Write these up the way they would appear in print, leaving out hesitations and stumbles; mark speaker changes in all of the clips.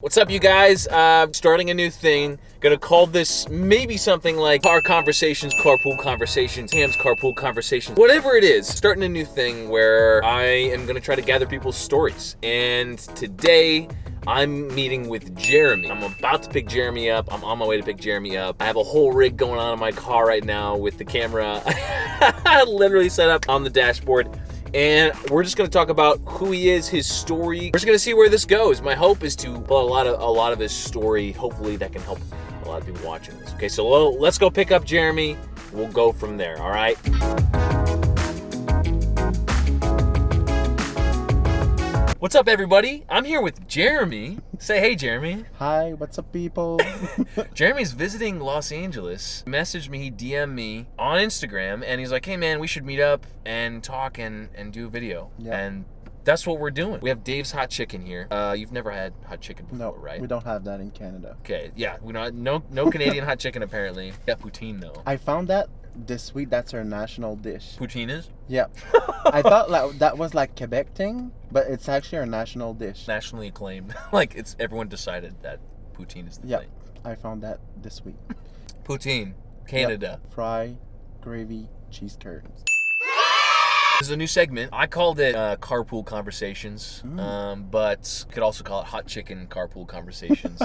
Speaker 1: What's up, you guys? Starting a new thing. Gonna call this maybe something like Car Conversations, Carpool Conversations, Ham's Carpool Conversations, whatever it is. Starting a new thing where I am gonna try to gather people's stories. And today, I'm meeting with Jeremie. I'm about to pick Jeremie up. I'm on my way to pick Jeremie up. I have a whole rig going on in my car right now with the camera literally set up on the dashboard. And we're just gonna talk about who he is, his story. We're just gonna see where this goes. My hope is to pull a lot of his story. Hopefully that can help a lot of people watching this. Okay, so let's go pick up Jeremie. We'll go from there, all right? What's up, everybody? I'm here with Jeremie. Say hey, Jeremie.
Speaker 2: Hi, what's up, people?
Speaker 1: Jeremie's visiting Los Angeles. He messaged me, he DM'd me on Instagram, and he's like, hey man, we should meet up and talk and do a video.
Speaker 2: Yeah.
Speaker 1: And that's what we're doing. We have Dave's Hot Chicken here. You've never had hot chicken before,
Speaker 2: No,
Speaker 1: right?
Speaker 2: we don't have that in Canada.
Speaker 1: Okay, yeah, we don't. No Canadian hot chicken apparently. Yeah, poutine though.
Speaker 2: I found that this week. That's our national dish.
Speaker 1: Poutine is?
Speaker 2: Yeah. I thought that was like Quebec thing, but it's actually our national dish.
Speaker 1: Nationally acclaimed. Like everyone decided that poutine is the
Speaker 2: Yeah.
Speaker 1: thing.
Speaker 2: I found that this week.
Speaker 1: Poutine, Canada.
Speaker 2: Yep. Fry, gravy, cheese curds.
Speaker 1: This is a new segment. I called it Carpool Conversations, but could also call it Hot Chicken Carpool Conversations.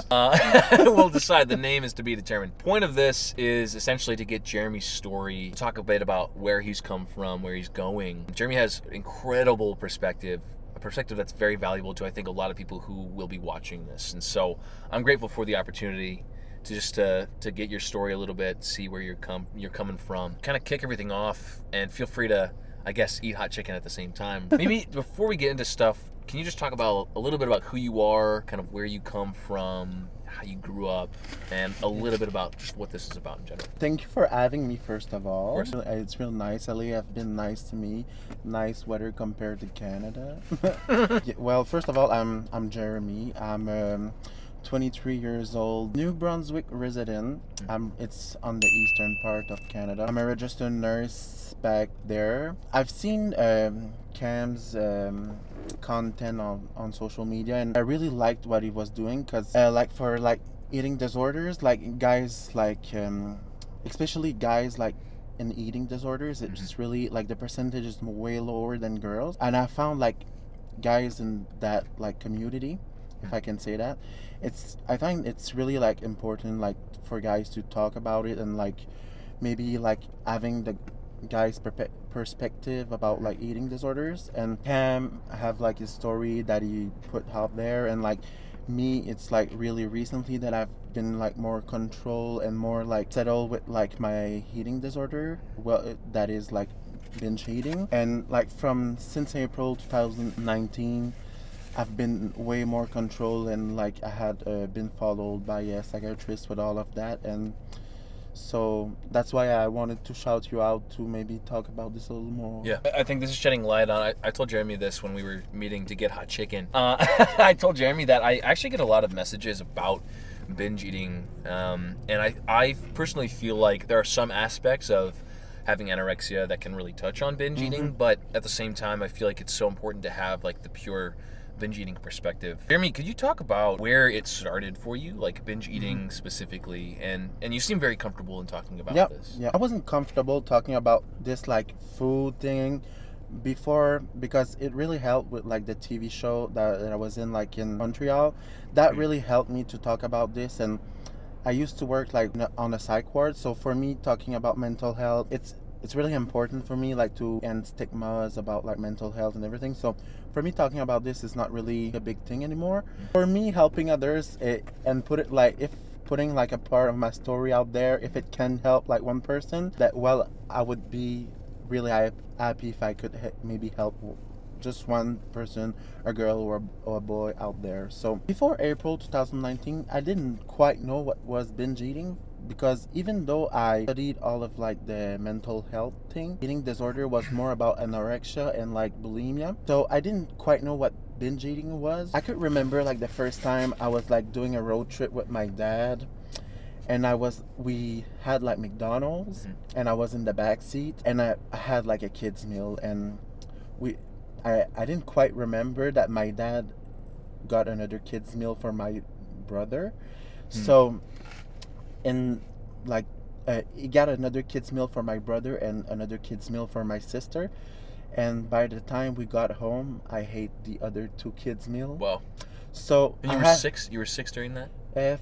Speaker 1: We'll decide. The name is to be determined. Point of this is essentially to get Jeremie's story, talk a bit about where he's come from, where he's going. Jeremie has incredible perspective, a perspective that's very valuable to, I think, a lot of people who will be watching this. And so I'm grateful for the opportunity to just to get your story a little bit, see where you're coming from, kind of kick everything off, and feel free to, I guess, eat hot chicken at the same time. Maybe before we get into stuff, can you just talk about a little bit about who you are, kind of where you come from, how you grew up, and a little bit about just what this is about in general?
Speaker 2: Thank you for having me, first of all.
Speaker 1: Of course.
Speaker 2: It's real nice. LA have been nice to me. Nice weather compared to Canada. Yeah, well, first of all, I'm Jeremie. I'm 23 years old, New Brunswick resident. It's on the eastern part of Canada. I'm a registered nurse back there. I've seen Cam's content on social media, and I really liked what he was doing, because like for like eating disorders, like guys like especially guys like in eating disorders, it's just really like the percentage is way lower than girls. And I found like guys in that like community, if I can say that, I find it's really like important like for guys to talk about it, and like maybe like having the guys perspective about like eating disorders. And Cam have like his story that he put out there, and like me, it's like really recently that I've been like more control and more like settled with like my eating disorder, well, that is like binge eating. And like since April 2019, I've been way more control, and like I had been followed by a psychiatrist with all of that. And so that's why I wanted to shout you out to maybe talk about this a little more.
Speaker 1: Yeah, I think this is shedding light on. I told Jeremie this when we were meeting to get hot chicken. I told Jeremie that I actually get a lot of messages about binge eating, and I personally feel like there are some aspects of having anorexia that can really touch on binge eating, but at the same time, I feel like it's so important to have like the pure binge eating perspective. Jeremie, could you talk about where it started for you, like binge eating specifically? And you seem very comfortable in talking about this.
Speaker 2: Yeah, I wasn't comfortable talking about this like food thing before, because it really helped with like the TV show that I was in like in Montreal. That really helped me to talk about this. And I used to work like on a psych ward, so for me talking about mental health, it's really important for me like to end stigmas about like mental health and everything. So for me talking about this is not really a big thing anymore. For me, helping others and putting like a part of my story out there, if it can help like one person, that well, I would be really happy if I could maybe help just one person, a girl or a boy out there. So before April 2019, I didn't quite know what was binge eating, because even though I studied all of like the mental health thing, eating disorder was more about anorexia and like bulimia. So I didn't quite know what binge eating was. I could remember like the first time I was like doing a road trip with my dad, and we had like McDonald's, and I was in the back seat, and I had like a kids meal, and I didn't quite remember that my dad got another kids meal for brother. So, and like, he got another kid's meal for my brother and another kid's meal for my sister. And by the time we got home, I hate the other two kids' meal.
Speaker 1: Wow.
Speaker 2: So
Speaker 1: And you were 6? You were 6 during that?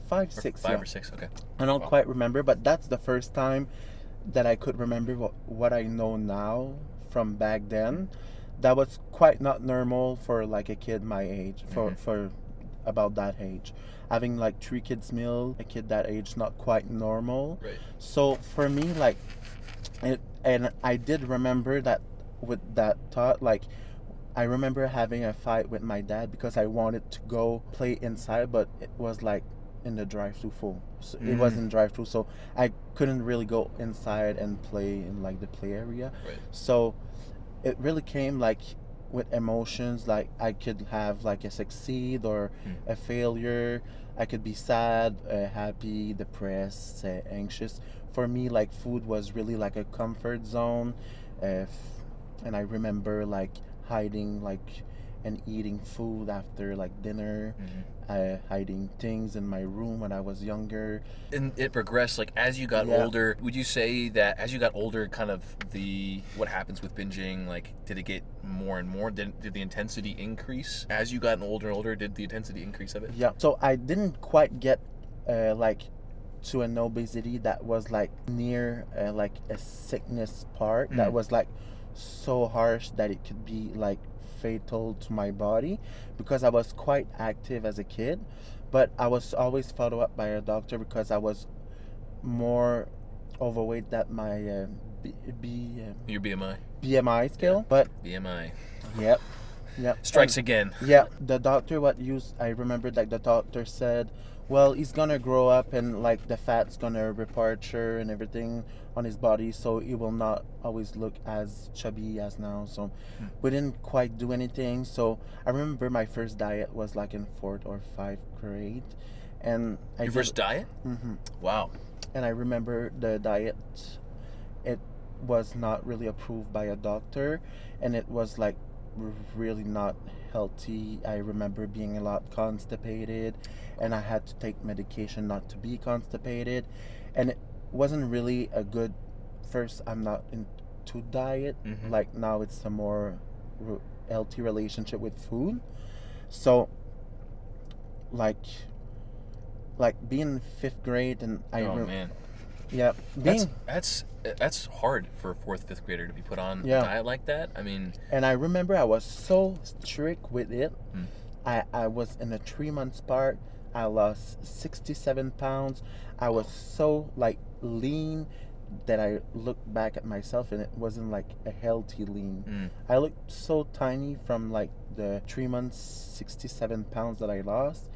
Speaker 2: 5, 6,
Speaker 1: 5
Speaker 2: yeah.
Speaker 1: or 6, okay.
Speaker 2: I don't quite remember, but that's the first time that I could remember what I know now from back then. That was quite not normal for like a kid my age, for about that age. Having like 3 kids meal, a kid that age, not quite normal.
Speaker 1: Right.
Speaker 2: So for me, like, and I did remember that with that thought, like, I remember having a fight with my dad because I wanted to go play inside, but it was like in the drive-thru full. So it was in drive-thru, so I couldn't really go inside and play in like the play area.
Speaker 1: Right.
Speaker 2: So it really came like with emotions, like I could have like a succeed or a failure. I could be sad, happy, depressed, anxious. For me, like, food was really like a comfort zone. And I remember like hiding like and eating food after like dinner, hiding things in my room when I was younger.
Speaker 1: And it progressed, like, as you got older. Would you say that as you got older, kind of what happens with binging, like, did it get more and more? Did the intensity increase as you got older and older? Did the intensity increase of it?
Speaker 2: Yeah. So I didn't quite get like to an obesity that was like near like a sickness part that was like so harsh that it could be like fatal to my body, because I was quite active as a kid, but I was always followed up by a doctor because I was more overweight than my
Speaker 1: Your BMI?
Speaker 2: BMI scale. But
Speaker 1: BMI.
Speaker 2: Yep.
Speaker 1: Strikes again.
Speaker 2: Yeah, the doctor I remember like the doctor said, well, he's gonna grow up and like the fat's gonna reparture and everything on his body, so he will not always look as chubby as now. So we didn't quite do anything. So I remember my first diet was like in 4th or 5th grade, and
Speaker 1: Your first diet? Wow.
Speaker 2: And I remember the diet, it was not really approved by a doctor, and it was like really not healthy. I remember being a lot constipated, and I had to take medication not to be constipated, and it wasn't really a good first. I'm not into diet. Like now it's a more healthy relationship with food. So like being in 5th grade, and
Speaker 1: Man.
Speaker 2: Yeah,
Speaker 1: That's hard for a 4th, 5th grader to be put on a diet like that. I mean,
Speaker 2: and I remember I was so strict with it. I was in a 3-month part. I lost 67 pounds. I was so like lean that I looked back at myself and it wasn't like a healthy lean. I looked so tiny from like the 3 months, 67 pounds that I lost.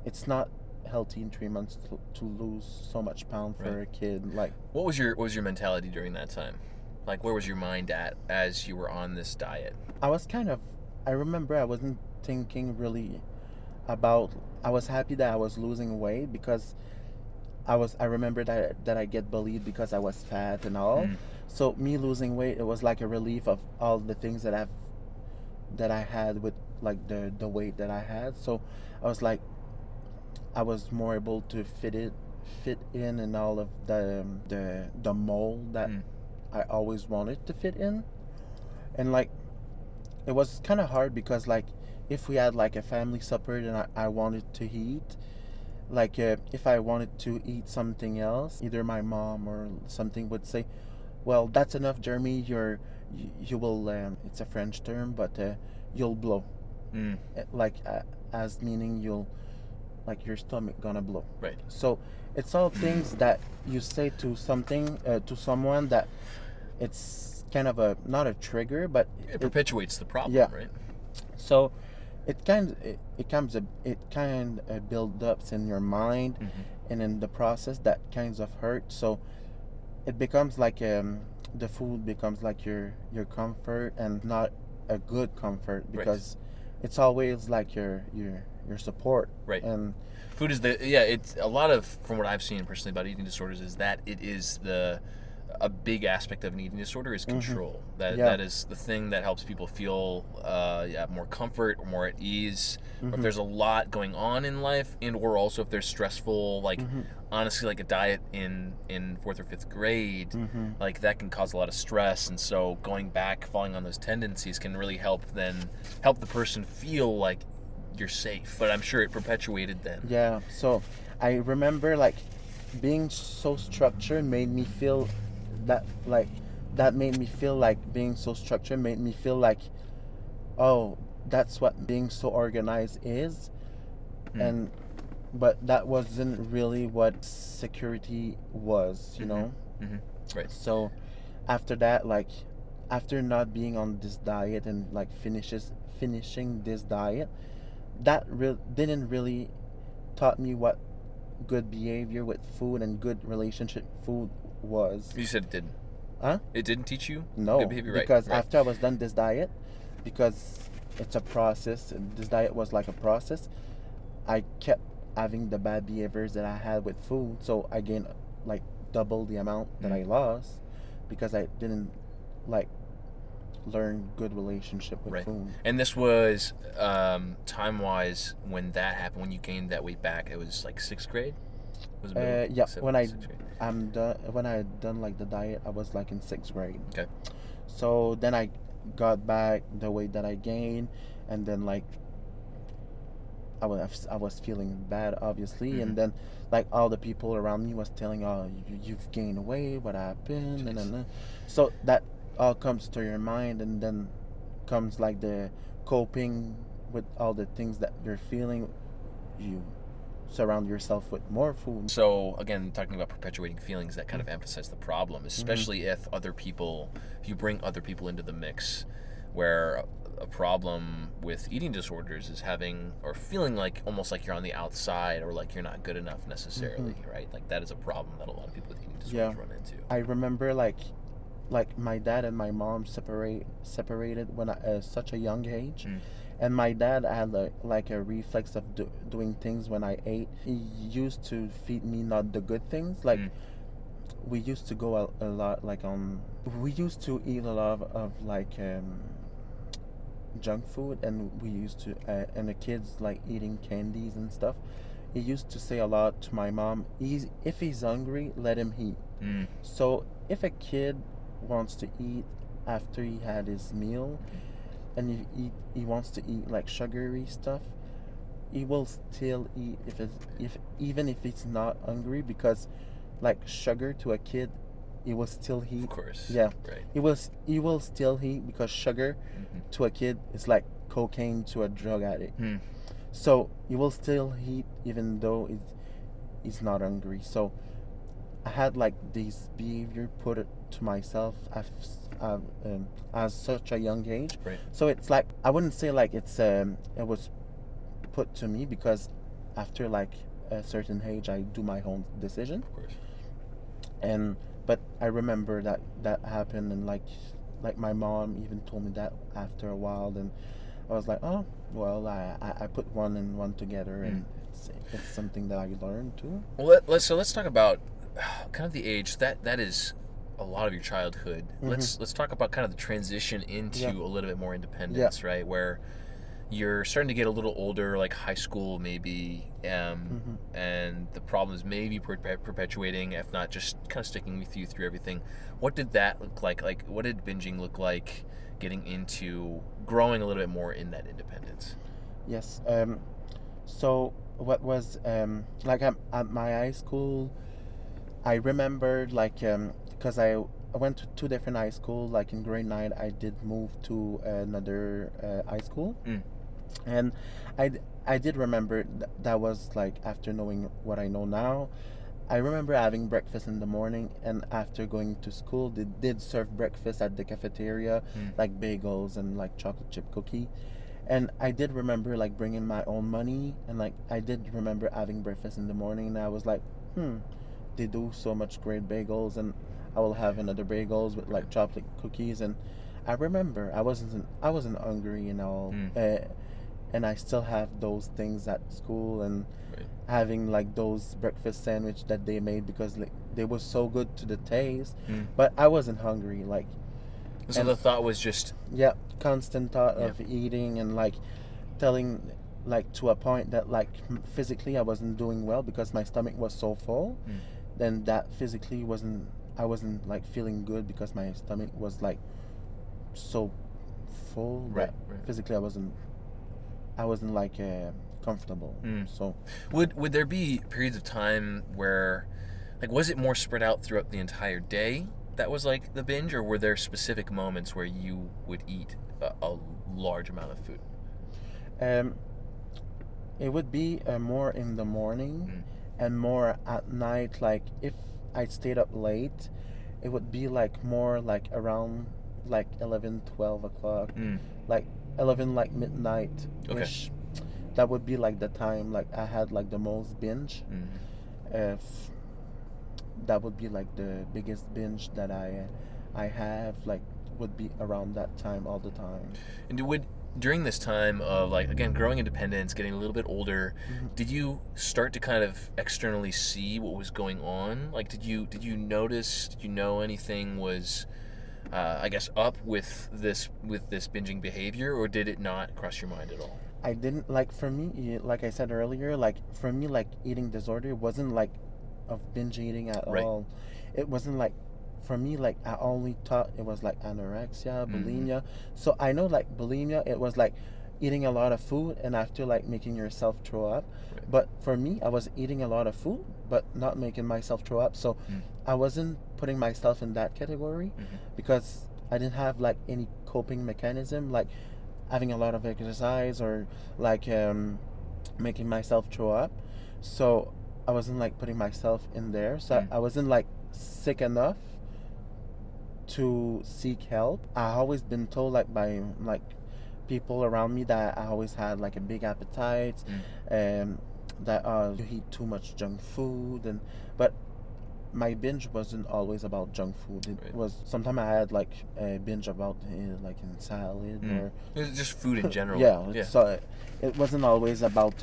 Speaker 2: It's not healthy in 3 months to lose so much pound for a kid. Like,
Speaker 1: what was your mentality during that time? Like, where was your mind at as you were on this diet?
Speaker 2: I remember I wasn't thinking really about, I was happy that I was losing weight because I remember that I get bullied because I was fat and all. So me losing weight, it was like a relief of all the things that I had with like the weight that I had. So I was like, I was more able to fit in all of the mold that I always wanted to fit in. And like, it was kind of hard because like, if we had like a family supper and I wanted to eat, like if I wanted to eat something else, either my mom or something would say, well, that's enough, Jeremie, you will it's a French term, but you'll blow. Like as meaning you'll, like, your stomach gonna blow.
Speaker 1: Right.
Speaker 2: So it's all things that you say to someone that it's kind of not a trigger, but
Speaker 1: it perpetuates the problem, right?
Speaker 2: So it kind of builds up in your mind, and in the process that kinds of hurt. So it becomes like the food becomes like your comfort, and not a good comfort, because it's always like your support.
Speaker 1: Right.
Speaker 2: And
Speaker 1: food is it's a lot of, from what I've seen personally about eating disorders, is that it is the a big aspect of an eating disorder is control.
Speaker 2: Yeah.
Speaker 1: That is the thing that helps people feel more comfort or more at ease. Or if there's a lot going on in life, and or also if there's stressful, like honestly, like a diet in 4th or 5th grade, like that can cause a lot of stress. And so going back, falling on those tendencies can really help the person feel like you're safe. But I'm sure it perpetuated then.
Speaker 2: Yeah. So I remember like being so structured made me feel that made me feel like being so structured made me feel like, oh, that's what being so organized is. And but that wasn't really what security was, you know.
Speaker 1: Right.
Speaker 2: So after that, like after not being on this diet and like finishing this diet, that didn't really taught me what good behavior with food and good relationship food was.
Speaker 1: You said it didn't.
Speaker 2: Huh?
Speaker 1: It didn't teach you
Speaker 2: No,
Speaker 1: good behavior, right?
Speaker 2: because
Speaker 1: Right.
Speaker 2: after I was done this diet, because it's a process, and this diet was like a process, I kept having the bad behaviors that I had with food, so I gained like double the amount that I lost because I didn't like learn good relationship with
Speaker 1: Right.
Speaker 2: food.
Speaker 1: And this was time-wise when that happened, when you gained that weight back. It was like 6th grade. Was it middle?
Speaker 2: Yeah,
Speaker 1: 7th,
Speaker 2: when I
Speaker 1: 6th grade?
Speaker 2: when I had done like the diet, I was like in 6th grade.
Speaker 1: Okay.
Speaker 2: So then I got back the weight that I gained, and then like I was feeling bad, obviously, and then like all the people around me was telling, oh, you've gained weight, what happened, and so that all comes to your mind, and then comes like the coping with all the things that you're feeling. You surround yourself with more food.
Speaker 1: So again, talking about perpetuating feelings, that kind of emphasize the problem, especially if you bring other people into the mix, where a problem with eating disorders is having or feeling like almost like you're on the outside or like you're not good enough necessarily, right? Like that is a problem that a lot of people with eating disorders run into.
Speaker 2: I remember like my dad and my mom separated when I such a young age. And my dad had like a reflex of doing things when I ate. He used to feed me not the good things. Like we used to go a lot like we used to eat a lot of like junk food, and we used to and the kids like eating candies and stuff. He used to say a lot to my mom, if he's hungry, let him eat. So if a kid wants to eat after he had his meal, and he wants to eat like sugary stuff, he will still eat even if it's not hungry, because like sugar to a kid, he will still eat.
Speaker 1: Of course.
Speaker 2: Yeah.
Speaker 1: Right.
Speaker 2: He will still eat, because sugar to a kid is like cocaine to a drug addict. So he will still eat even though he's not hungry. So I had like this behavior put it to myself as such a young age.
Speaker 1: Right.
Speaker 2: So it's like, I wouldn't say like it was put to me, because after like a certain age I do my own decision.
Speaker 1: Of course.
Speaker 2: But I remember that happened, and like my mom even told me that after a while, and I was like, oh well, I put one and one together, and it's something that I learned too.
Speaker 1: Well, let's talk about kind of the age that is a lot of your childhood. Let's talk about kind of the transition into a little bit more independence, right? Where you're starting to get a little older, like high school maybe, and the problems maybe perpetuating, if not just kind of sticking with you through everything. What did that look like? Like, what did binging look like getting into growing a little bit more in that independence?
Speaker 2: Yes. So what was like at my high school, I remembered like because I went to 2 different high schools. Like in grade 9, I did move to another high school, and I did remember that was like after knowing what I know now. I remember having breakfast in the morning, and after going to school, they did serve breakfast at the cafeteria, like bagels and like chocolate chip cookie. And I did remember like bringing my own money, and like I did remember having breakfast in the morning, and I was like, they do so much great bagels, and I will have another bagels with like chocolate cookies. And I remember I wasn't hungry and all. and I still have those things at school, and
Speaker 1: Right.
Speaker 2: having like those breakfast sandwich that they made because like they were so good to the taste,
Speaker 1: Mm.
Speaker 2: but I wasn't hungry. Like,
Speaker 1: So
Speaker 2: and
Speaker 1: the thought was just,
Speaker 2: yeah, constant thought
Speaker 1: yeah.
Speaker 2: of eating, and like telling, like to a point that like physically I wasn't doing well because my stomach was so full.
Speaker 1: Mm.
Speaker 2: Then that physically I wasn't like feeling good because my stomach was like so full
Speaker 1: Right,
Speaker 2: that
Speaker 1: right.
Speaker 2: physically I wasn't like comfortable.
Speaker 1: Mm.
Speaker 2: So
Speaker 1: Would there be periods of time where, like, was it more spread out throughout the entire day that was like the binge, or were there specific moments where you would eat a large amount of food?
Speaker 2: um it would be more in the morning
Speaker 1: Mm.
Speaker 2: and more at night. Like if I stayed up late, it would be like more like around like 11, 12 o'clock,
Speaker 1: Mm.
Speaker 2: like 11, like midnight
Speaker 1: Okay.
Speaker 2: ish. That would be like the time like I had like the most binge.
Speaker 1: Mm.
Speaker 2: If that would be like the biggest binge that I have, like would be around that time all the time.
Speaker 1: And during this time of, like, again, growing independence, getting a little bit older,
Speaker 2: Mhm.
Speaker 1: did you start to kind of externally see what was going on? Like, did you notice? Did you know anything was, I guess, up with this binging behavior, or did it not cross your mind at all?
Speaker 2: I didn't like, for me, like I said earlier, like for me, like eating disorder wasn't like of binge eating at
Speaker 1: Right.
Speaker 2: all. It wasn't like, for me, like I only thought it was like anorexia,
Speaker 1: Mhm.
Speaker 2: bulimia. So I know like bulimia, it was like eating a lot of food and after like making yourself throw up.
Speaker 1: Right.
Speaker 2: But for me, I was eating a lot of food but not making myself throw up. So
Speaker 1: Mm.
Speaker 2: I wasn't putting myself in that category
Speaker 1: Mhm.
Speaker 2: because I didn't have like any coping mechanism, like having a lot of exercise or like making myself throw up. So I wasn't like putting myself in there. So
Speaker 1: Mm.
Speaker 2: I wasn't like sick enough to seek help. I always been told like by like people around me that I always had like a big appetite,
Speaker 1: Mm.
Speaker 2: that you eat too much junk food, and but my binge wasn't always about junk food. It
Speaker 1: Right.
Speaker 2: was sometimes I had like a binge about like in salad
Speaker 1: Mm.
Speaker 2: or
Speaker 1: It was just food in general.
Speaker 2: yeah.
Speaker 1: Yeah.
Speaker 2: So it wasn't always about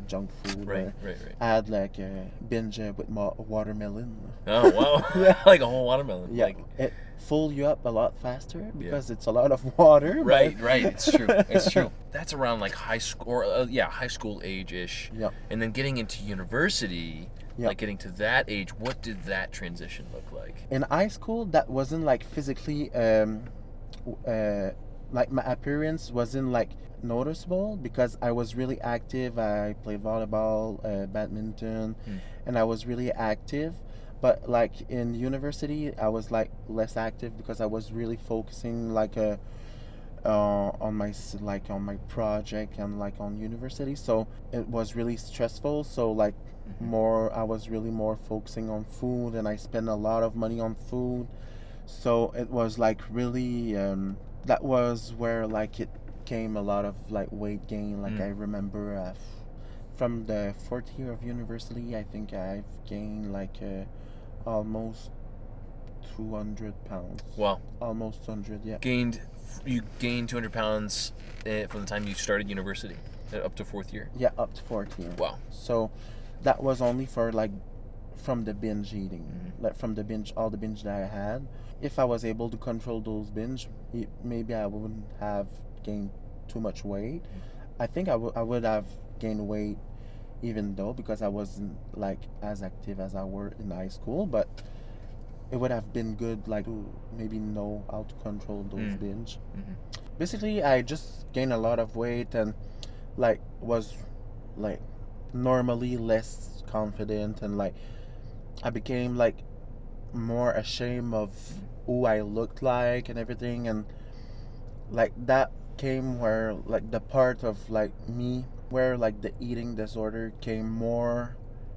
Speaker 2: junk food.
Speaker 1: Right.
Speaker 2: Or
Speaker 1: Right. Right.
Speaker 2: I had like a binge with watermelon.
Speaker 1: Oh wow!
Speaker 2: Yeah.
Speaker 1: Like a whole watermelon.
Speaker 2: Yeah,
Speaker 1: Like,
Speaker 2: it full you up a lot faster because it's a lot of water.
Speaker 1: right. Right. It's true. It's true. That's around like high school, or high school age ish.
Speaker 2: Yeah.
Speaker 1: And then getting into university,
Speaker 2: Yeah.
Speaker 1: like getting to that age, what did that transition look like?
Speaker 2: In high school, that wasn't like physically, like my appearance wasn't like noticeable because I was really active. I played volleyball, badminton,
Speaker 1: Mm.
Speaker 2: and I was really active. But like in university, I was like less active because I was really focusing like on my project and like on university. So it was really stressful. So like
Speaker 1: Mhm.
Speaker 2: I was really more focusing on food, and I spent a lot of money on food. So it was like really that was where like it came a lot of like weight gain. Like I
Speaker 1: Mm.
Speaker 2: remember from the fourth year of university, I think I've gained like almost 200 pounds.
Speaker 1: Wow.
Speaker 2: Almost 200, yeah.
Speaker 1: You gained 200 pounds from the time you started university up to fourth year.
Speaker 2: Yeah, up to 4th year.
Speaker 1: Wow.
Speaker 2: So that was only for like from the binge eating,
Speaker 1: Mhm.
Speaker 2: like from the binge, all the binge that I had. If I was able to control those binge, maybe I wouldn't have gained too much weight. I think I would have gained weight even though because I wasn't like as active as I were in high school, but it would have been good like to maybe know how to control those
Speaker 1: Mm.
Speaker 2: binge.
Speaker 1: Mhm.
Speaker 2: Basically, I just gained a lot of weight and like was like normally less confident, and like I became like more ashamed of who I looked like and everything, and like that came where like the part of like me where like the eating disorder came more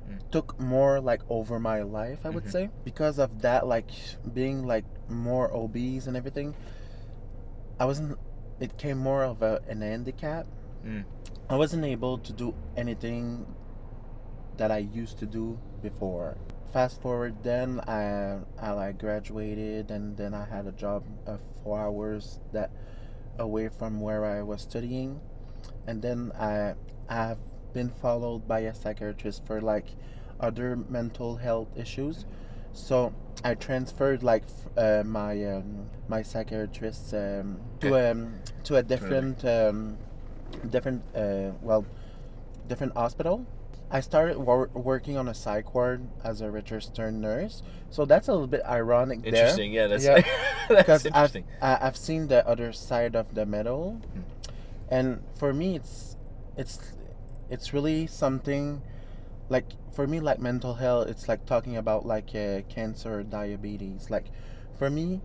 Speaker 1: Mm.
Speaker 2: took more like over my life, I would
Speaker 1: Mhm.
Speaker 2: say, because of that, like being like more obese and everything. I wasn't It came more of an handicap.
Speaker 1: Mm.
Speaker 2: I wasn't able to do anything that I used to do before. Fast forward, then I like graduated, and then I had a job of 4 hours that away from where I was studying, and then I have been followed by a psychiatrist for like other mental health issues. So I transferred like my psychiatrist
Speaker 1: Okay.
Speaker 2: to a different different hospital. I started working on a psych ward as a registered nurse, so that's a little bit ironic there.
Speaker 1: Interesting. Yeah, that's
Speaker 2: Yeah,
Speaker 1: that's
Speaker 2: because
Speaker 1: interesting.
Speaker 2: I've seen the other side of the medal,
Speaker 1: Mm.
Speaker 2: and for me it's it's really something like for me like mental health. It's like talking about like cancer or diabetes. Like for me,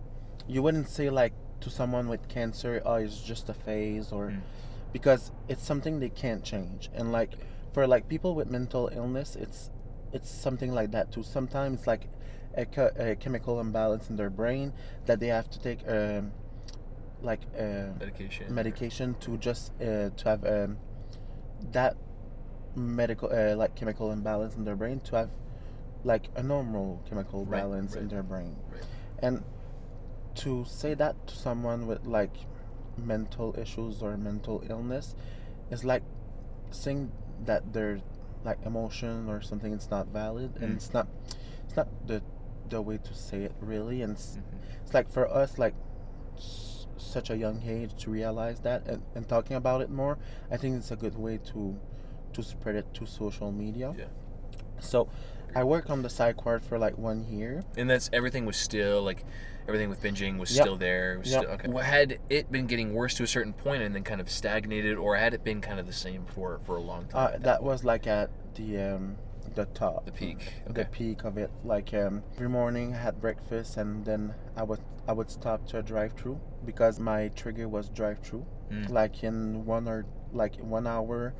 Speaker 2: you wouldn't say like to someone with cancer, oh, it's just a phase, or
Speaker 1: Mm.
Speaker 2: because it's something they can't change. And like for like people with mental illness, it's something like that too. Sometimes it's like a chemical imbalance in their brain that they have to take like medication to just to have that medical like chemical imbalance in their brain to have like a normal chemical
Speaker 1: Right,
Speaker 2: balance in
Speaker 1: right,
Speaker 2: their brain.
Speaker 1: right.
Speaker 2: And to say that to someone with like mental issues or mental illness is like saying that their like emotion or something is not valid, and
Speaker 1: Mm.
Speaker 2: it's not the way to say it really. And
Speaker 1: Mhm.
Speaker 2: it's like for us like such a young age to realize that, and talking about it more, I think it's a good way to spread it to social media.
Speaker 1: Yeah.
Speaker 2: So I worked on the psych ward for like 1 year.
Speaker 1: And that's everything was still like everything with binging was
Speaker 2: Yep.
Speaker 1: still there. It was
Speaker 2: Yep.
Speaker 1: still okay. Had it been getting worse to a certain point and then kind of stagnated, or had it been kind of the same for a long time? At
Speaker 2: That
Speaker 1: point?
Speaker 2: was like at the top,
Speaker 1: The peak.
Speaker 2: the
Speaker 1: Okay.
Speaker 2: peak of it. Like every morning I had breakfast, and then I would stop to a drive-through because my trigger was drive-through.
Speaker 1: Mm.
Speaker 2: Like in 1 hour,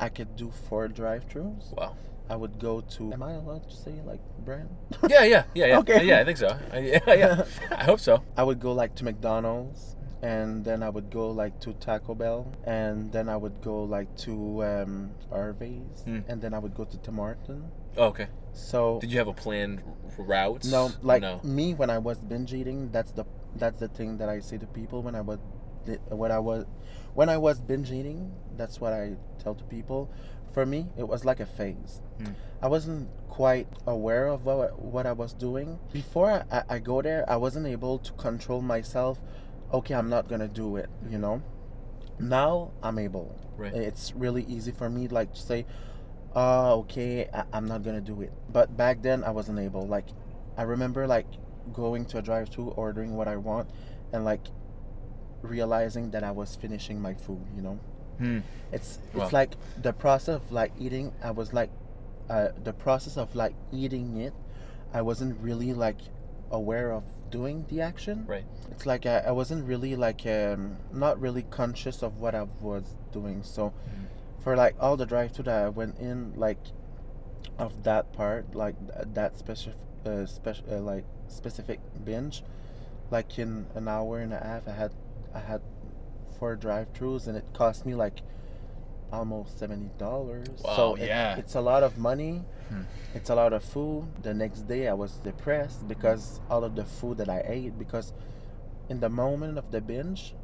Speaker 2: I could do 4 drive-throughs.
Speaker 1: Wow.
Speaker 2: I would go to. Am I allowed to say like brand?
Speaker 1: Yeah.
Speaker 2: Okay.
Speaker 1: Yeah, I think so. Yeah. I hope so.
Speaker 2: I would go like to McDonald's, and then I would go like to Taco Bell, and then I would go like to Harvey's,
Speaker 1: Mm.
Speaker 2: and then I would go to Tim Hortons.
Speaker 1: Oh, okay.
Speaker 2: So
Speaker 1: Did you have a planned route?
Speaker 2: no, like
Speaker 1: no.
Speaker 2: me when I was binge eating, that's the thing that I say to people when when I was binge eating. That's what I tell to people. For me, it was like a phase.
Speaker 1: Mm.
Speaker 2: I wasn't quite aware of what I was doing. Before I go there, I wasn't able to control myself. Okay, I'm not gonna do it, you know? Now I'm able.
Speaker 1: Right.
Speaker 2: It's really easy for me like to say, okay, I'm not gonna do it. But back then I wasn't able. Like I remember like going to a drive-thru, ordering what I want, and like realizing that I was finishing my food, you know?
Speaker 1: Hmm.
Speaker 2: It's
Speaker 1: Wow.
Speaker 2: like the process of like eating. I was like, the process of like eating it. I wasn't really like aware of doing the action.
Speaker 1: Right.
Speaker 2: It's like I wasn't really like not really conscious of what I was doing. So
Speaker 1: Mm.
Speaker 2: for like all the drive-thru that I went in, like of that part, like that like specific binge, like in an hour and a half, I had 4 drive-thrus, and it cost me like almost $70.
Speaker 1: Wow,
Speaker 2: So
Speaker 1: yeah.
Speaker 2: it's a lot of money.
Speaker 1: Hmm.
Speaker 2: It's a lot of food. The next day I was depressed because all of the food that I ate. Because in the moment of the binge,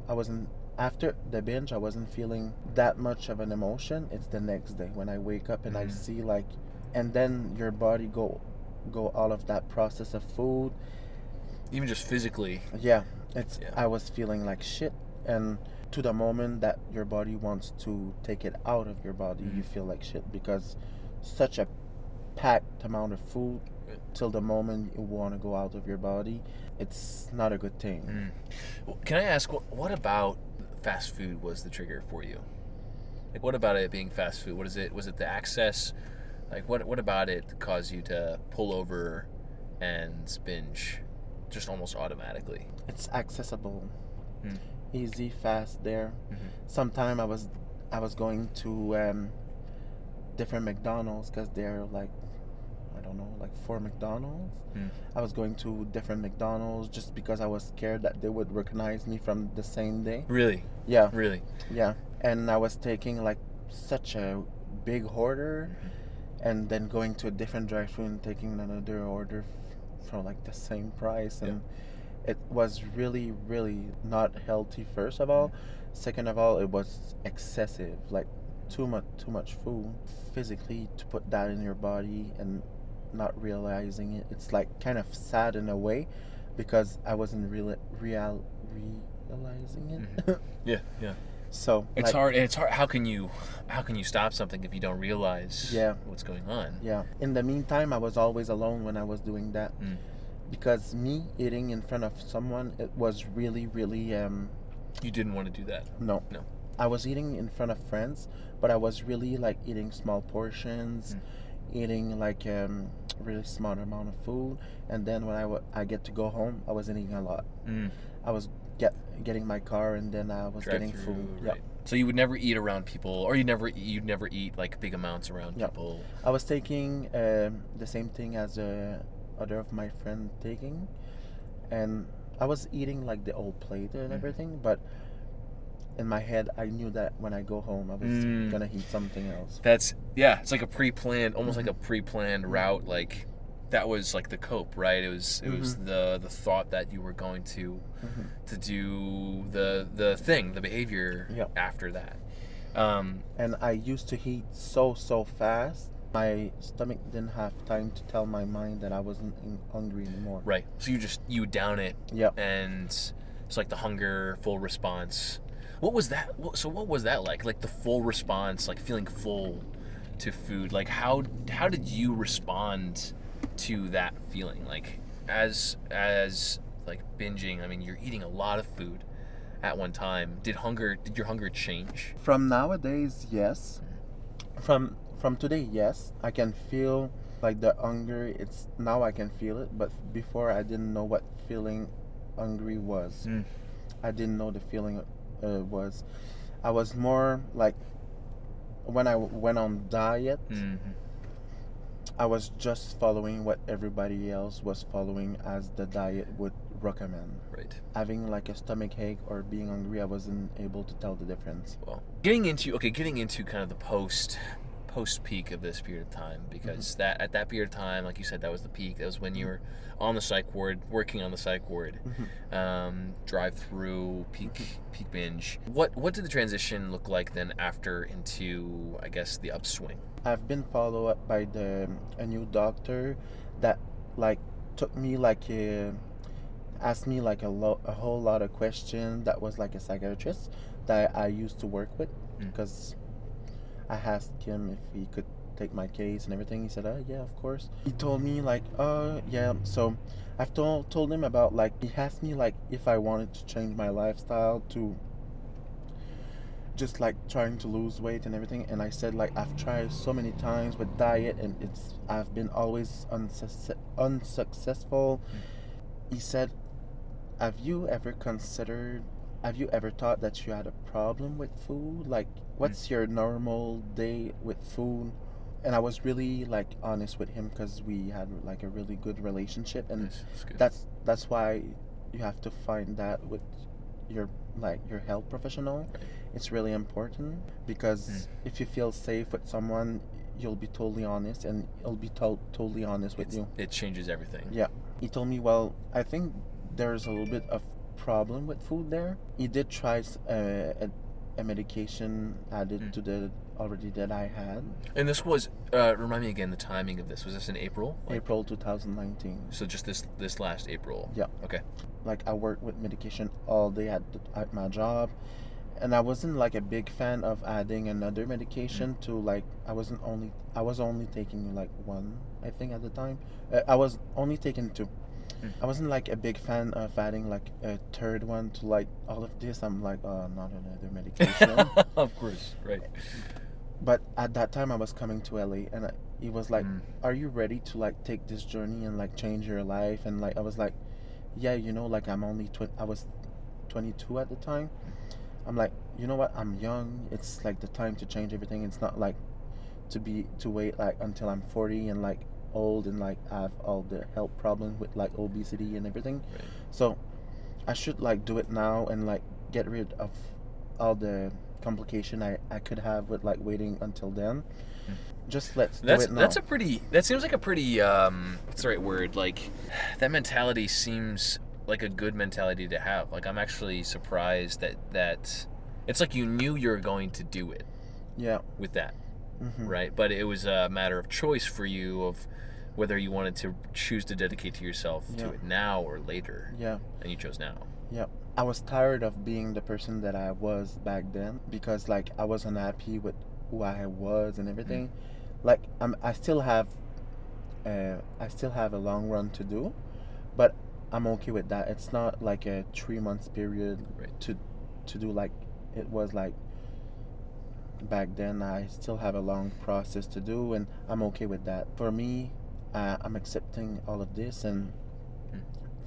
Speaker 2: after the binge, I wasn't feeling that much of an emotion. It's the next day when I wake up and I
Speaker 1: Mhm.
Speaker 2: see like, and then your body go all of that process of food.
Speaker 1: Even just physically.
Speaker 2: Yeah,
Speaker 1: Yeah.
Speaker 2: I was feeling like shit, and to the moment that your body wants to take it out of your body, you
Speaker 1: Mhm.
Speaker 2: feel like shit because such a packed amount of food
Speaker 1: Right.
Speaker 2: till the moment you want to go out of your body, it's not a good thing.
Speaker 1: Mm. Well, can I ask what about fast food was the trigger for you? Like, what about it being fast food? What is it? Was it the access? Like, what about it caused you to pull over and binge just almost automatically?
Speaker 2: It's accessible,
Speaker 1: Mm.
Speaker 2: easy, fast there.
Speaker 1: Mhm.
Speaker 2: Sometime I was going to different McDonald's because they're like, I don't know, like 4 McDonald's.
Speaker 1: Mm.
Speaker 2: I was going to different McDonald's just because I was scared that they would recognize me from the same day.
Speaker 1: Really,
Speaker 2: Yeah,
Speaker 1: really.
Speaker 2: yeah. And I was taking like such a big order, and then going to a different drive-thru and taking another order for like the same price, and it was really, really not healthy. First of all, Second of all, it was excessive, like too much food physically to put that in your body and not realizing it. It's like kind of sad in a way because I wasn't realizing it.
Speaker 1: Mhm. Yeah, yeah.
Speaker 2: So
Speaker 1: It's
Speaker 2: like,
Speaker 1: hard. It's hard. How can you stop something if you don't realize
Speaker 2: Yeah.
Speaker 1: what's going on?
Speaker 2: yeah. In the meantime, I was always alone when I was doing that
Speaker 1: Mm.
Speaker 2: because me eating in front of someone, it was really, really
Speaker 1: You didn't want to do that.
Speaker 2: no.
Speaker 1: No.
Speaker 2: I was eating in front of friends, but I was really like eating small portions, eating like really small amount of food, and then when I get to go home, I was eating a lot.
Speaker 1: Mm.
Speaker 2: I was getting my car, and then I was getting
Speaker 1: Drive-through,
Speaker 2: food.
Speaker 1: right. So you would never eat around people, or you'd never eat like big amounts around
Speaker 2: Yep.
Speaker 1: people.
Speaker 2: I was taking the same thing as other of my friend taking, and I was eating like the old plate and everything, but in my head I knew that when I go home I was gonna eat something else.
Speaker 1: It's like a pre-planned, almost like a pre-planned route. Like that was like the cope, right? It was the thought that you were going to do the thing, the behavior
Speaker 2: Yep.
Speaker 1: after that.
Speaker 2: And I used to eat so fast. My stomach didn't have time to tell my mind that I wasn't hungry anymore.
Speaker 1: Right. So you down it.
Speaker 2: Yep.
Speaker 1: And it's like the hunger, full response. What was that? So what was that like? Like the full response, like feeling full to food. Like how did you respond to that feeling? Like as like binging. I mean, you're eating a lot of food at one time. Did your hunger change?
Speaker 2: From nowadays, yes. From today, yes. I can feel like the hunger. It's now I can feel it, but before I didn't know what feeling hungry was. I didn't know the feeling was. I was more like when I went on diet. I was just following what everybody else was following as the diet would recommend.
Speaker 1: Right.
Speaker 2: Having like a stomach ache or being hungry, I wasn't able to tell the difference.
Speaker 1: Well, getting into kind of the post peak of this period of time, because that at that period of time, like you said, that was the peak. That was when you were on the psych ward, working on the psych ward, drive through peak binge. What did the transition look like then after into, I guess, the upswing?
Speaker 2: I've been followed up by a new doctor that like took me like asked me like a whole lot of questions. That was like a psychiatrist that I used to work with because I asked him if he could take my case and everything. He said, yeah, of course. He told me like, yeah. So I've told him about like, he asked me like if I wanted to change my lifestyle to just like trying to lose weight and everything. And I said like, I've tried so many times with diet and I've been always unsuccessful. He said, have you ever thought that you had a problem with food? Like, what's your normal day with food? And I was really like honest with him because we had like a really good relationship, and that's why you have to find that with your health professional.
Speaker 1: Right.
Speaker 2: It's really important because if you feel safe with someone, you'll be totally honest, and he'll be totally honest with you.
Speaker 1: It changes everything.
Speaker 2: Yeah. He told me, well, I think there's a little bit of problem with food there. He did try a medication added to the already that I had.
Speaker 1: And this was remind me again the timing of this. Was this in April?
Speaker 2: April 2019.
Speaker 1: So just this last April.
Speaker 2: Yeah.
Speaker 1: Okay.
Speaker 2: Like I worked with medication all day at my job, and I wasn't like a big fan of adding another medication to like I was only taking like one, I think, at the time. I was only taking two. I wasn't like a big fan of adding like a third one to like all of this. I'm like, oh, not another medication.
Speaker 1: Of course, right.
Speaker 2: But at that time I was coming to LA, and he was like, are you ready to like take this journey and like change your life? And like I was like, yeah, like I'm only I was 22 at the time. I'm like, you know what, I'm young, it's like the time to change everything. It's not like to wait like until I'm 40 and like old and like have all the health problems with like obesity and everything.
Speaker 1: Right.
Speaker 2: So I should like do it now and like get rid of all the complication I could have with like waiting until then. Just let's do it now.
Speaker 1: That seems like a pretty what's the right word, like that mentality seems like a good mentality to have. Like I'm actually surprised that It's like you knew you were going to do it
Speaker 2: Yeah.
Speaker 1: with that,
Speaker 2: Mm-hmm.
Speaker 1: right? But it was a matter of choice for you of whether you wanted to choose to dedicate to yourself to
Speaker 2: Yeah.
Speaker 1: it now or later.
Speaker 2: Yeah.
Speaker 1: And you chose now.
Speaker 2: Yeah. I was tired of being the person that I was back then because like I was unhappy with who I was and everything. Like I still have a long run to do, but I'm okay with that. It's not like a 3 months period
Speaker 1: Right.
Speaker 2: to do like it was like back then. I still have a long process to do, and I'm okay with that. For me, I'm accepting all of this, and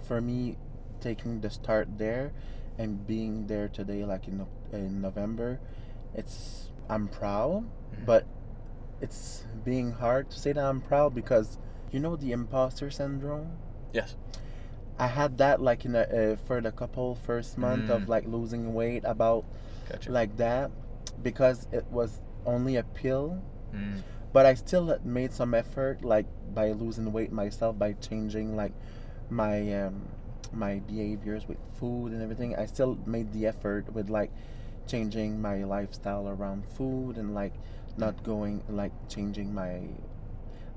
Speaker 2: for me, taking the start there and being there today, like in November, I'm proud, but it's being hard to say that I'm proud because you know the imposter syndrome.
Speaker 1: Yes.
Speaker 2: I had that like for the couple first month of like losing weight about
Speaker 1: Gotcha.
Speaker 2: like that because it was only a pill,
Speaker 1: Mm.
Speaker 2: but I still had made some effort like by losing weight myself by changing like my behaviors with food and everything. I still made the effort with like changing my lifestyle around food and like not going like changing my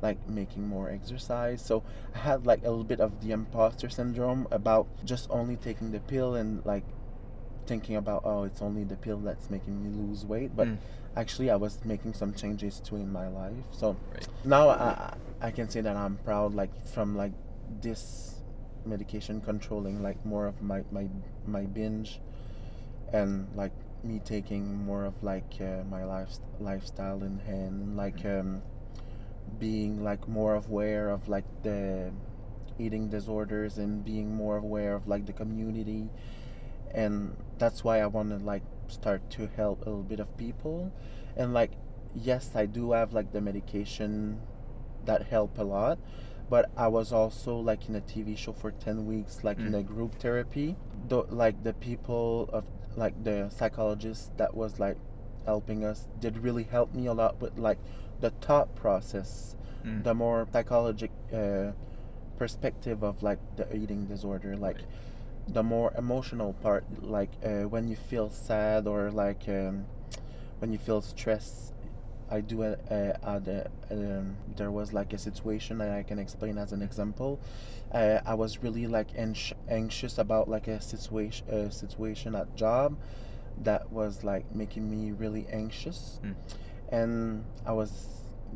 Speaker 2: like making more exercise. So I had like a little bit of the imposter syndrome about just only taking the pill and like thinking about, oh, it's only the pill that's making me lose weight, but actually I was making some changes too in my life. So
Speaker 1: Right.
Speaker 2: now I can say that I'm proud like from like this medication controlling like more of my binge and like me taking more of like my lifestyle in hand, like being like more aware of like the eating disorders and being more aware of like the community. And that's why I want to like start to help a little bit of people. And like yes, I do have like the medication that help a lot, but I was also like in a TV show for 10 weeks like in a group therapy. Like the people of like the psychologists that was like helping us did really help me a lot with like the thought process, the more psychological perspective of like the eating disorder, like the more emotional part, like when you feel sad or like when you feel stressed. I do there was like a situation that I can explain as an example. I was really like anxious about like a situation at job that was like making me really anxious, and I was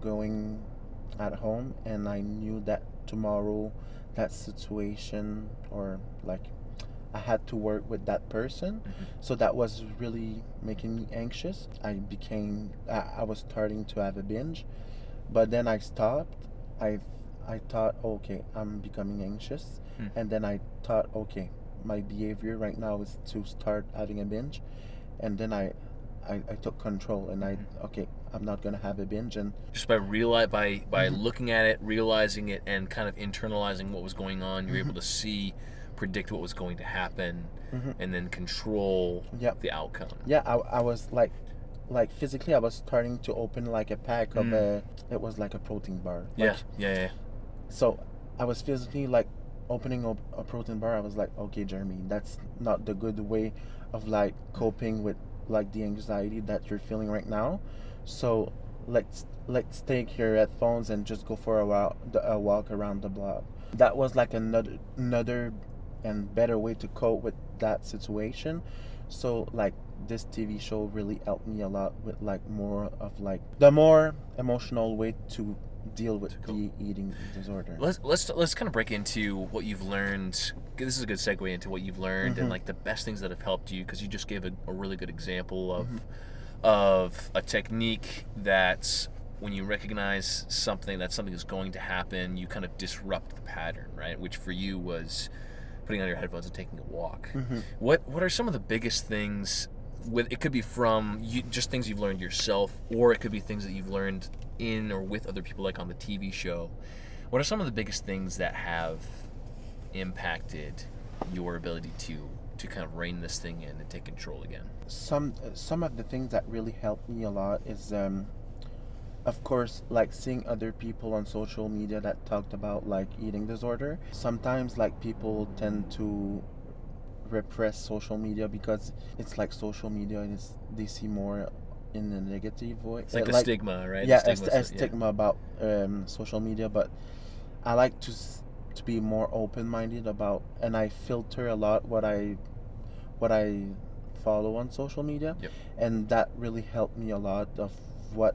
Speaker 2: going at home and I knew that tomorrow that situation or like I had to work with that person. So that was really making me anxious. I was starting to have a binge, but then I stopped. I thought, okay, I'm becoming anxious. And then I thought, okay, my behavior right now is to start having a binge. And then I took control and okay, I'm not gonna have a binge. And
Speaker 1: Just by looking at it, realizing it, and kind of internalizing what was going on, you're able to predict what was going to happen, and then control the outcome.
Speaker 2: Yeah, I was like physically I was starting to open like a pack of it was like a protein bar. Like,
Speaker 1: Yeah.
Speaker 2: so I was physically like opening up a protein bar. I was like, okay, Jeremy, that's not the good way of like coping with like the anxiety that you're feeling right now. So let's take your headphones and just go for a walk around the block. That was like another and better way to cope with that situation. So like this TV show really helped me a lot with like more of like the more emotional way to deal with the eating disorder.
Speaker 1: Let's kind of break into what you've learned. This is a good segue into what you've learned and like the best things that have helped you, because you just gave a really good example of a technique that when you recognize something is going to happen, you kind of disrupt the pattern, right? Which for you was putting on your headphones and taking a walk. What are some of the biggest things? It could be from just things you've learned yourself, or it could be things that you've learned in or with other people, like on the TV show. What are some of the biggest things that have impacted your ability to kind of rein this thing in and take control again?
Speaker 2: Some of the things that really helped me a lot is of course like seeing other people on social media that talked about like eating disorder. Sometimes like people tend to repress social media because it's like social media and they see more in a negative way.
Speaker 1: It's like the stigma, right?
Speaker 2: Yeah,
Speaker 1: The stigma,
Speaker 2: a stigma about social media, but I like to be more open-minded about, and I filter a lot what I follow on social media.
Speaker 1: Yep.
Speaker 2: And that really helped me a lot of what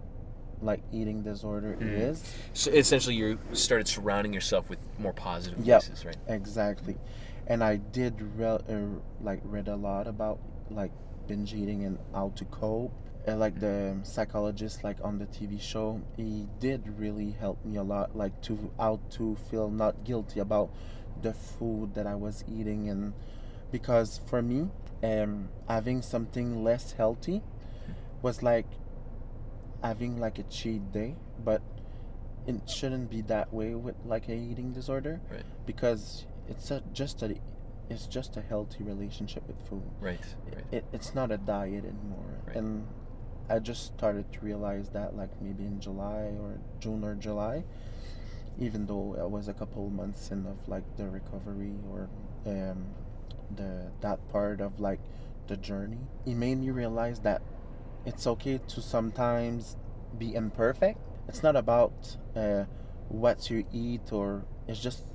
Speaker 2: like eating disorder is.
Speaker 1: So essentially you started surrounding yourself with more positive
Speaker 2: Yep,
Speaker 1: voices, right?
Speaker 2: exactly. And I did read a lot about like binge eating and how to cope. Like the psychologist like on the TV show, he did really help me a lot, like to how to feel not guilty about the food that I was eating. And because for me, having something less healthy was like having like a cheat day, but it shouldn't be that way with like a eating disorder,
Speaker 1: Right.
Speaker 2: because it's just a healthy relationship with food.
Speaker 1: Right.
Speaker 2: It's not a diet anymore.
Speaker 1: Right.
Speaker 2: And I just started to realize that like maybe in July or June or July, even though it was a couple months in of like the recovery or that part of like the journey, it made me realize that it's okay to sometimes be imperfect. It's not about what you eat, or it's just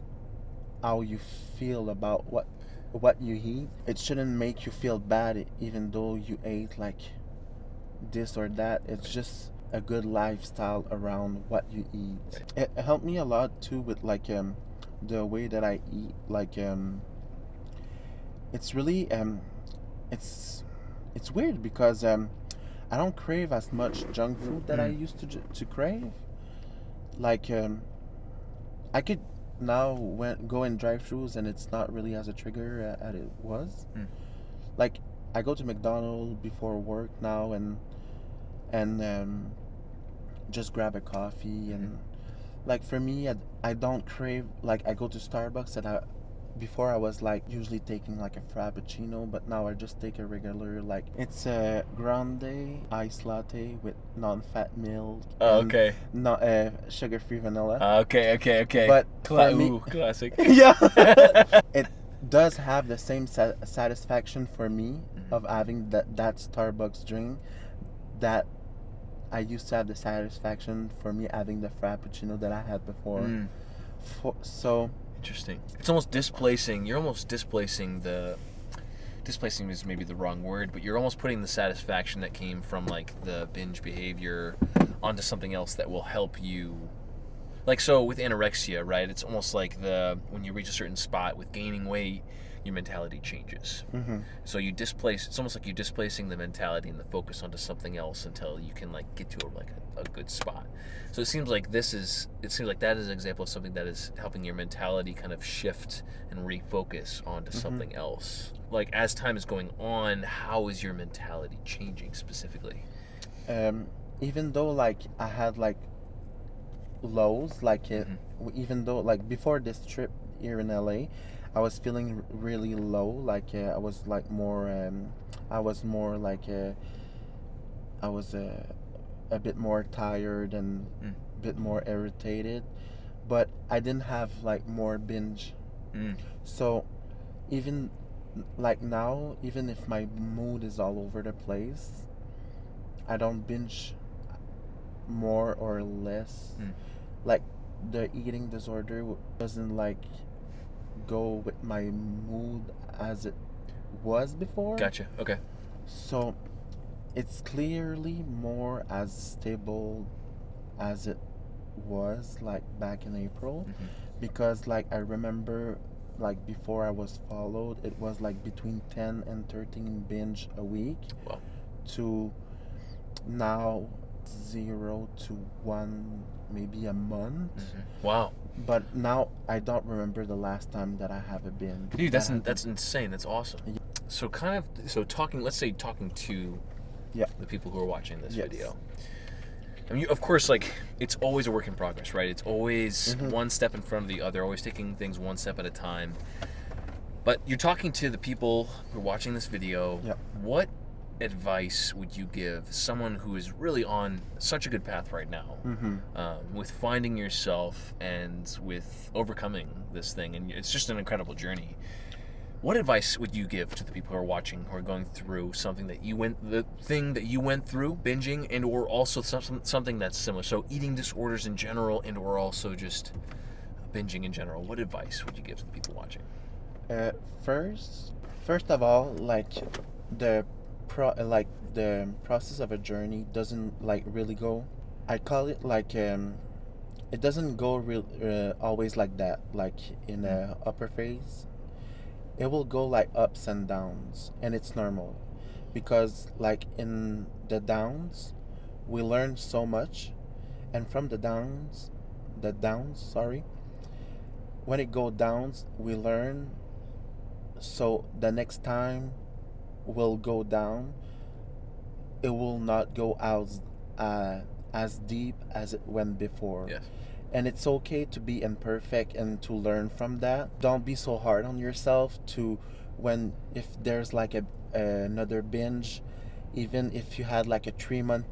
Speaker 2: how you feel about what you eat. It shouldn't make you feel bad even though you ate like this or that. It's just a good lifestyle around what you eat. It helped me a lot too with like the way that I eat. Like it's really it's weird because I don't crave as much junk food that I used to crave. Like I could now go in drive-thrus and it's not really as a trigger as it was. Like I go to McDonald's before work now and just grab a coffee. And like for me, I don't crave, like I go to Starbucks and before I was like usually taking like a frappuccino, but now I just take a regular, like it's a grande iced latte with non-fat milk.
Speaker 1: Oh, okay.
Speaker 2: No, sugar-free vanilla.
Speaker 1: Okay.
Speaker 2: But for me,
Speaker 1: classic.
Speaker 2: yeah, it does have the same satisfaction for me of having that Starbucks drink that I used to have the satisfaction for me having the frappuccino that I had before. So
Speaker 1: interesting. It's almost displacing. You're almost displacing is maybe the wrong word, but you're almost putting the satisfaction that came from like the binge behavior onto something else that will help you. Like so with anorexia, right? It's almost like when you reach a certain spot with gaining weight, your mentality changes. So you displace. It's almost like you're displacing the mentality and the focus onto something else until you can like get to a good spot. So it seems like that is an example of something that is helping your mentality kind of shift and refocus onto something else. Like as time is going on, how is your mentality changing specifically?
Speaker 2: Even though like I had like lows, like even though like before this trip here in LA, I was feeling really low. Like I was like more I was more like I was a bit more tired and a bit more irritated, but I didn't have like more binge. So even like now, even if my mood is all over the place, I don't binge more or less. Like the eating disorder doesn't like go with my mood as it was before.
Speaker 1: Gotcha. Okay.
Speaker 2: So it's clearly more as stable as it was like back in April, because like I remember like before I was followed, it was like between 10 and 13 binge a week.
Speaker 1: Wow. To
Speaker 2: now 0 to 1 maybe a month.
Speaker 1: Wow.
Speaker 2: But now I don't remember the last time that I have a binge.
Speaker 1: Dude, that's insane. That's awesome. So talking to the people who are watching this video. I mean, of course, like it's always a work in progress, right? It's always one step in front of the other, always taking things one step at a time. But you're talking to the people who are watching this video. What advice would you give someone who is really on such a good path right now, with finding yourself and with overcoming this thing? And it's just an incredible journey. What advice would you give to the people who are watching, who are going through the thing that you went through, binging, and or also something that's similar? So eating disorders in general, and or also just binging in general. What advice would you give to the people watching?
Speaker 2: First of all, like the the process of a journey doesn't like really go. I call it like it doesn't go always like that. Like in a upper phase, it will go like ups and downs, and it's normal, because like in the downs, we learn so much, and from the downs, sorry, when it go downs, we learn. So the next time will go down, it will not go as deep as it went before.
Speaker 1: Yes.
Speaker 2: And it's okay to be imperfect and to learn from that. Don't be so hard on yourself to when if there's like another binge, even if you had like a 3-month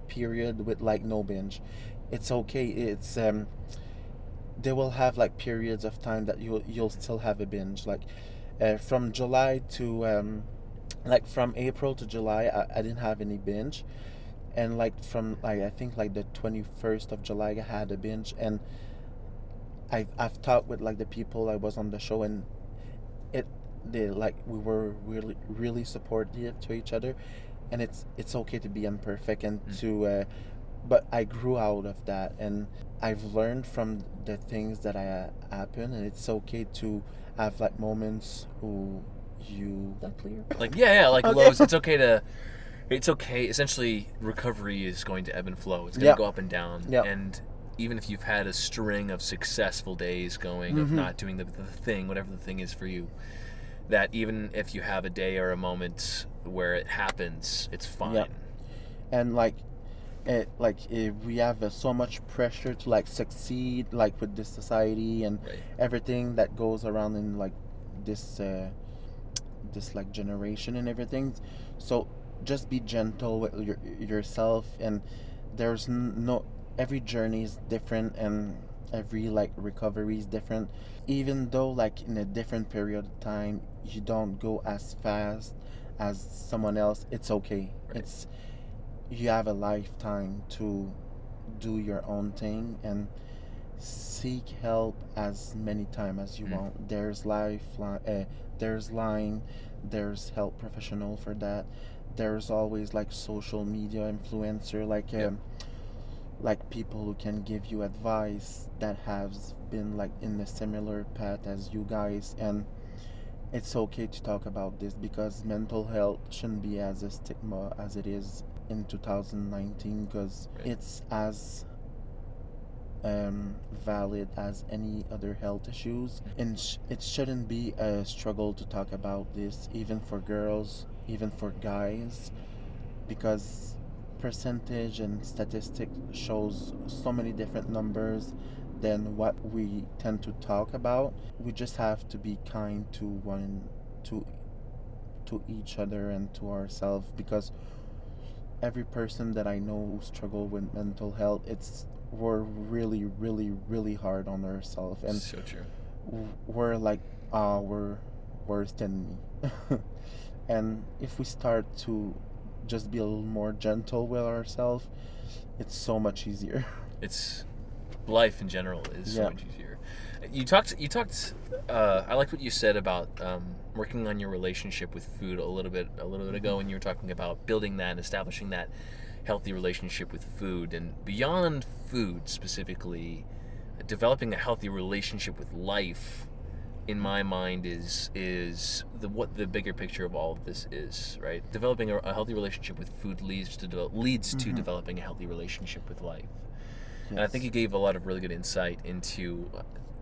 Speaker 2: period with like no binge, it's okay. It's they will have like periods of time that you'll still have a binge, like from July to like from April to July, I didn't have any binge, and like from like I think like the 21st of July I had a binge, and I've talked with like the people I was on the show, and they like we were really supportive to each other, and it's okay to be imperfect and to but I grew out of that, and I've learned from the things that happen, and it's okay to have like moments who you that clear
Speaker 1: Like like
Speaker 2: Okay.
Speaker 1: lows. It's okay. Essentially, recovery is going to ebb and flow. It's going to
Speaker 2: Yep.
Speaker 1: go up and down.
Speaker 2: Yep.
Speaker 1: And even if you've had a string of successful days going of not doing the thing, whatever the thing is for you, that even if you have a day or a moment where it happens, it's fine.
Speaker 2: Yep. And like we have so much pressure to like succeed, like with this society and
Speaker 1: Right.
Speaker 2: everything that goes around in like this this like generation and everything. So just be gentle with yourself, and there's no every journey is different, and every like recovery is different. Even though like in a different period of time you don't go as fast as someone else, it's okay.
Speaker 1: Right.
Speaker 2: It's you have a lifetime to do your own thing and seek help as many times as you want. There's there's line, there's help professional for that. There's always like social media influencer, like people who can give you advice that has been like in a similar path as you guys, and it's okay to talk about this, because mental health shouldn't be as a stigma as it is in 2019, because
Speaker 1: Right.
Speaker 2: it's as valid as any other health issues, and it shouldn't be a struggle to talk about this, even for girls, even for guys, because percentage and statistic shows so many different numbers than what we tend to talk about. We just have to be kind to to each other and to ourselves, because every person that I know who struggle with mental health, we're really hard on ourselves, and
Speaker 1: So true.
Speaker 2: we're like we're worse than me. And if we start to just be a little more gentle with ourselves, it's so much easier.
Speaker 1: It's life in general is so
Speaker 2: Yeah.
Speaker 1: much easier. You talked I liked what you said about working on your relationship with food a little bit ago, when you were talking about building that and establishing that healthy relationship with food, and beyond food specifically, developing a healthy relationship with life, in my mind, is what the bigger picture of all of this is, right? Developing a healthy relationship with food leads to developing a healthy relationship with life. And I think you gave a lot of really good insight into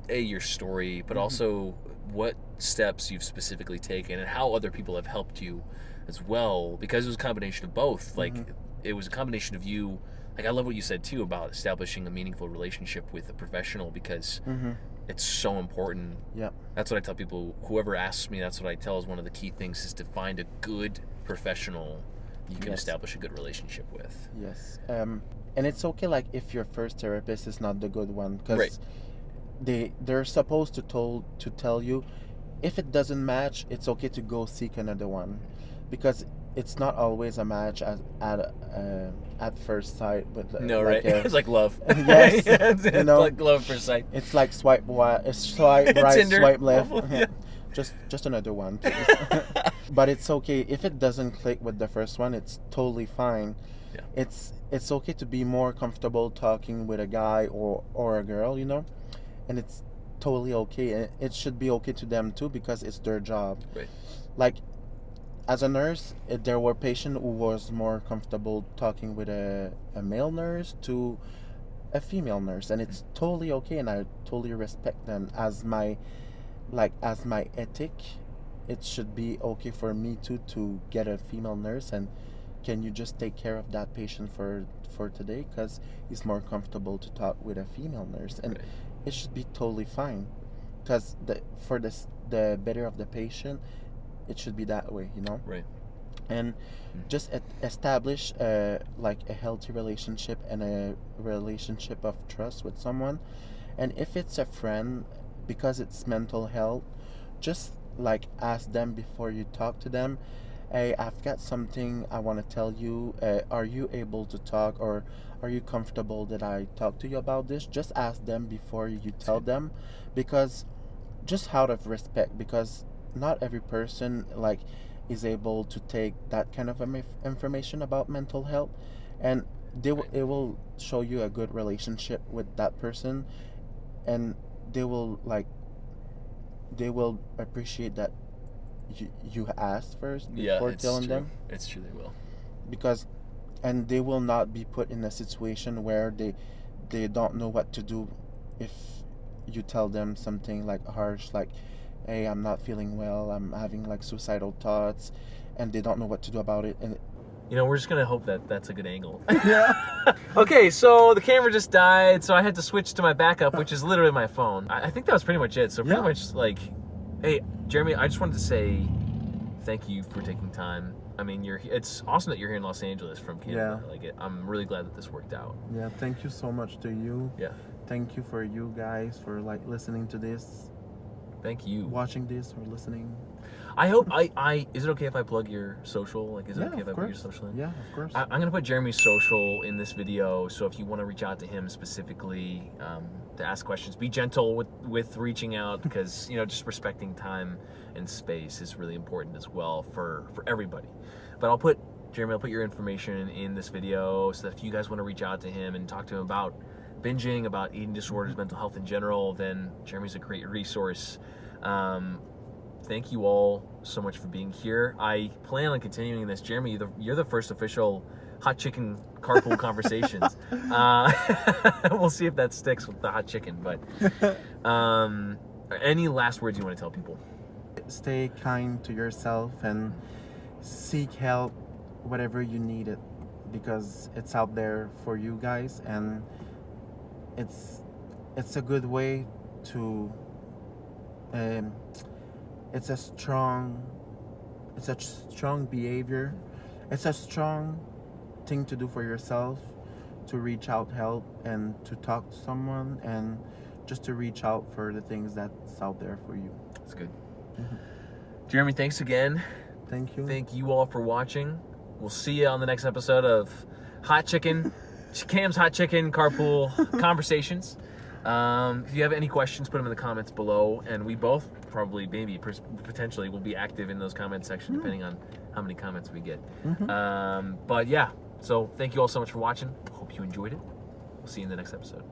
Speaker 1: your story, but also what steps you've specifically taken and how other people have helped you as well, because it was a combination of both. Like it was a combination of you. Like I love what you said too about establishing a meaningful relationship with a professional, because it's so important.
Speaker 2: Yep.
Speaker 1: That's what I tell people. Whoever asks me, that's what I tell is one of the key things is to find a good professional you can
Speaker 2: Yes.
Speaker 1: establish a good relationship with.
Speaker 2: Yes. And it's okay like if your first therapist is not the good one, because
Speaker 1: Right.
Speaker 2: they're supposed to tell you if it doesn't match, it's okay to go seek another one, because it's not always a match at first sight. But
Speaker 1: No, right? It's like love.
Speaker 2: Yes,
Speaker 1: it's
Speaker 2: you know,
Speaker 1: like love for sight.
Speaker 2: it's like swipe right,
Speaker 1: Tinder.
Speaker 2: swipe left.
Speaker 1: Yeah.
Speaker 2: Just another one. But it's okay if it doesn't click with the first one. It's totally fine.
Speaker 1: Yeah.
Speaker 2: It's okay to be more comfortable talking with a guy or a girl, you know, and it's totally okay. And it should be okay to them too, because it's their job.
Speaker 1: Right.
Speaker 2: Like, as a nurse, there were patients who was more comfortable talking with a male nurse to a female nurse, and it's totally okay, and I totally respect them. As my ethic, it should be okay for me too to get a female nurse, and can you just take care of that patient for today, because he's more comfortable to talk with a female nurse, and
Speaker 1: Right.
Speaker 2: it should be totally fine, because the better of the patient, it should be that way, you know.
Speaker 1: Right.
Speaker 2: And just establish like a healthy relationship and a relationship of trust with someone. And if it's a friend, because it's mental health, just like ask them before you talk to them, hey, I've got something I want to tell you, are you able to talk, or are you comfortable that I talk to you about this? Just ask them before you tell them, because just out of respect, because not every person like is able to take that kind of information about mental health, and it will show you a good relationship with that person, and they will appreciate that you asked first before
Speaker 1: it's
Speaker 2: telling
Speaker 1: true.
Speaker 2: them,
Speaker 1: It's true, they will.
Speaker 2: because and they will not be put in a situation where they don't know what to do if you tell them something like harsh, like, hey, I'm not feeling well, I'm having like suicidal thoughts, and they don't know what to do about it. And
Speaker 1: You know, we're just gonna hope that that's a good angle.
Speaker 2: yeah.
Speaker 1: Okay, so the camera just died, so I had to switch to my backup, which is literally my phone. I think that was pretty much it. So pretty
Speaker 2: Yeah.
Speaker 1: much like, hey, Jeremie, I just wanted to say thank you for taking time. I mean, it's awesome that you're here in Los Angeles from Canada.
Speaker 2: Yeah.
Speaker 1: I'm really glad that this worked out.
Speaker 2: Yeah, thank you so much to you.
Speaker 1: Yeah.
Speaker 2: Thank you for you guys for like listening to this,
Speaker 1: Thank you.
Speaker 2: watching this, or listening.
Speaker 1: I hope is it okay if I plug your social? Like, is it
Speaker 2: Yeah,
Speaker 1: okay if I
Speaker 2: of
Speaker 1: put your
Speaker 2: course.
Speaker 1: social in?
Speaker 2: Yeah, of course.
Speaker 1: I'm gonna put Jeremie's social in this video, so if you want to reach out to him specifically to ask questions, be gentle with reaching out, because just respecting time and space is really important as well for everybody. But Jeremie, I'll put your information in this video, so that if you guys want to reach out to him and talk to him about binging, about eating disorders, mental health in general, then Jeremie's a great resource. Thank you all so much for being here. I plan on continuing this. Jeremie, you're the first official hot chicken carpool conversations. We'll see if that sticks with the hot chicken. But any last words you want to tell people?
Speaker 2: Stay kind to yourself and seek help whatever you need it, because it's out there for you guys, and it's a good way to it's a strong behavior. It's a strong thing to do for yourself, to reach out help and to talk to someone, and just to reach out for the things that's out there for you.
Speaker 1: That's good. Jeremie, thanks again.
Speaker 2: Thank you.
Speaker 1: Thank you all for watching. We'll see you on the next episode of Cam's Hot Chicken Carpool Conversations. If you have any questions, put them in the comments below, and we both probably, maybe, potentially will be active in those comment section, depending on how many comments we get. But yeah, so thank you all so much for watching. Hope you enjoyed it. We'll see you in the next episode.